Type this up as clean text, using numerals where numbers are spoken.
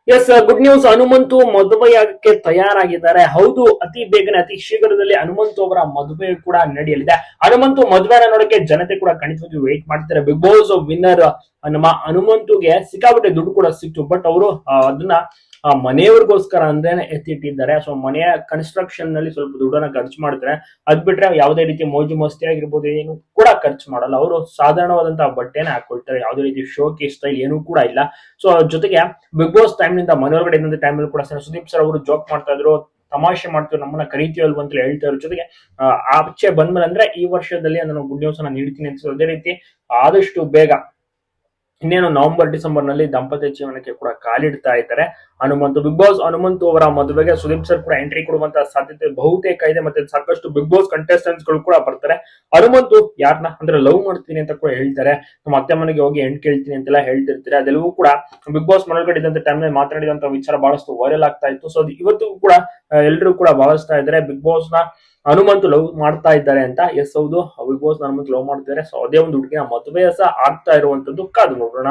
S good news. Hanumanthu ಮದುವೆಯಾಗಕ್ಕೆ ತಯಾರಾಗಿದ್ದಾರೆ. ಹೌದು, ಅತಿ ಬೇಗನೆ ಅತಿ ಶೀಘ್ರದಲ್ಲಿ ಹನುಮಂತು ಅವರ ಮದುವೆ ಕೂಡ ನಡೆಯಲಿದೆ. ಹನುಮಂತು ಮದುವೆನ ನೋಡಕ್ಕೆ ಜನತೆ ಕೂಡ ಖಂಡಿತವಾಗಿ ವೇಟ್ ಮಾಡ್ತಾರೆ. ಬಿಗ್ ಬಾಸ್ ವಿನ್ನರ್ ನಮ್ಮ ಹನುಮಂತುಗೆ ಸಿಕ್ಕಾಪಟ್ಟೆ ದುಡ್ಡು ಕೂಡ ಸಿಕ್ತು. ಬಟ್ ಅವರು ಅದನ್ನ ಮನೆಯವ್ರಿಗೋಸ್ಕರ ಅಂದ್ರೇನೆ ಎತ್ತಿಟ್ಟಿದ್ದಾರೆ. ಸೊ ಮನೆಯ ಕನ್ಸ್ಟ್ರಕ್ಷನ್ ನಲ್ಲಿ ಸ್ವಲ್ಪ ದುಡ್ಡನ್ನ ಖರ್ಚು ಮಾಡ್ತಾರೆ. ಅದ್ ಬಿಟ್ರೆ ಯಾವುದೇ ರೀತಿ ಮೋಜು ಮಸ್ತಿ ಆಗಿರ್ಬೋದು ಏನು ಕೂಡ ಖರ್ಚು ಮಾಡಲ್ಲ. ಅವರು ಸಾಧಾರಣವಾದಂತಹ ಬಟ್ಟೆನ ಹಾಕೊಳ್ತಾರೆ. ಯಾವುದೇ ರೀತಿ ಶೋಕಿ ಸ್ಟೈಲ್ ಏನೂ ಕೂಡ ಇಲ್ಲ. ಸೊ ಜೊತೆಗೆ ಬಿಗ್ ಬಾಸ್ ಟೈಮ್ ನಿಂದ ಮನೆಯೊಳಗಡೆ ಇದ್ದಂತ ಟೈಮ್ ಅಲ್ಲಿ ಕೂಡ ಸುದೀಪ್ ಸರ್ ಅವರು ಜೋಕ್ ಮಾಡ್ತಾ ಇದ್ರು, ತಮಾಷೆ ಮಾಡ್ತೀವಿ, ನಮ್ಮನ್ನ ಕರೀತೀವಲ್ವ ಅಂತ ಹೇಳ್ತಾ ಇದ್ರು. ಜೊತೆಗೆ ಆಚೆ ಬಂದ್ಮೇಲೆ ಅಂದ್ರೆ ಈ ವರ್ಷದಲ್ಲಿ ನಾನು ಗುಡ್ ನ್ಯೂಸ್ ಅನ್ನ ನೀಡ್ತೀನಿ ಅಂತ. ಅದೇ ರೀತಿ ಆದಷ್ಟು ಬೇಗ ಇನ್ನೇನು ನವೆಂಬರ್ ಡಿಸೆಂಬರ್ ನಲ್ಲಿ ದಾಂಪತ್ಯ ಜೀವನಕ್ಕೆ ಕೂಡ ಕಾಲಿಡ್ತಾ ಇದ್ದಾರೆ ಹನುಮಂತು. ಬಿಗ್ ಬಾಸ್ ಹನುಮಂತು ಅವರ ಮದುವೆಗೆ ಸುದೀಪ್ ಸರ್ ಕೂಡ ಎಂಟ್ರಿ ಕೊಡುವಂತಹ ಸಾಧ್ಯತೆ ಬಹುತೇಕ ಇದೆ. ಮತ್ತೆ ಸಾಕಷ್ಟು ಬಿಗ್ ಬಾಸ್ ಕಂಟೆಸ್ಟೆಂಟ್ಸ್ ಗಳು ಕೂಡ ಬರ್ತಾರೆ. ಹನುಮಂತು ಯಾರನ್ನ ಅಂದ್ರೆ ಲವ್ ಮಾಡ್ತೀನಿ ಅಂತ ಕೂಡ ಹೇಳ್ತಾರೆ. ನಮ್ಮ ಅತ್ತೆ ಮನೆಗೆ ಹೋಗಿ ಹೆಣ್ ಕೇಳ್ತೀನಿ ಅಂತೆಲ್ಲ ಹೇಳ್ತಿರ್ತಾರೆ. ಅದೆಲ್ಲವೂ ಕೂಡ ಬಿಗ್ ಬಾಸ್ ಮನೆಯೊಳಗಡೆ ಇದ್ದಂತ ಟೈಮ್ ನಲ್ಲಿ ಮಾತನಾಡಿದಂತ ವಿಚಾರ ಬಹಳಷ್ಟು ವೈರಲ್ ಆಗ್ತಾ ಇತ್ತು. ಸೊ ಇವತ್ತು ಕೂಡ ಎಲ್ಲರೂ ಕೂಡ ಭಾವಿಸ್ತಾ ಇದ್ದಾರೆ ಬಿಗ್ ಬಾಸ್ ನ ಹನುಮಂತು ಲವ್ ಮಾಡ್ತಾ ಇದ್ದಾರೆ ಅಂತ. ಎಸ್ ಹೌದು, ಬಿಗ್ ಬಾಸ್ ಹನುಮಂತು ಲವ್ ಮಾಡ್ತಿದ್ದಾರೆ. ಸೊ ಅದೇ ಒಂದು ಹುಡುಗಿನ ಮದುವೆ ಸಹ ಆಗ್ತಾ ಇರುವಂತದ್ದು ಕಾದು ನೋಡೋಣ.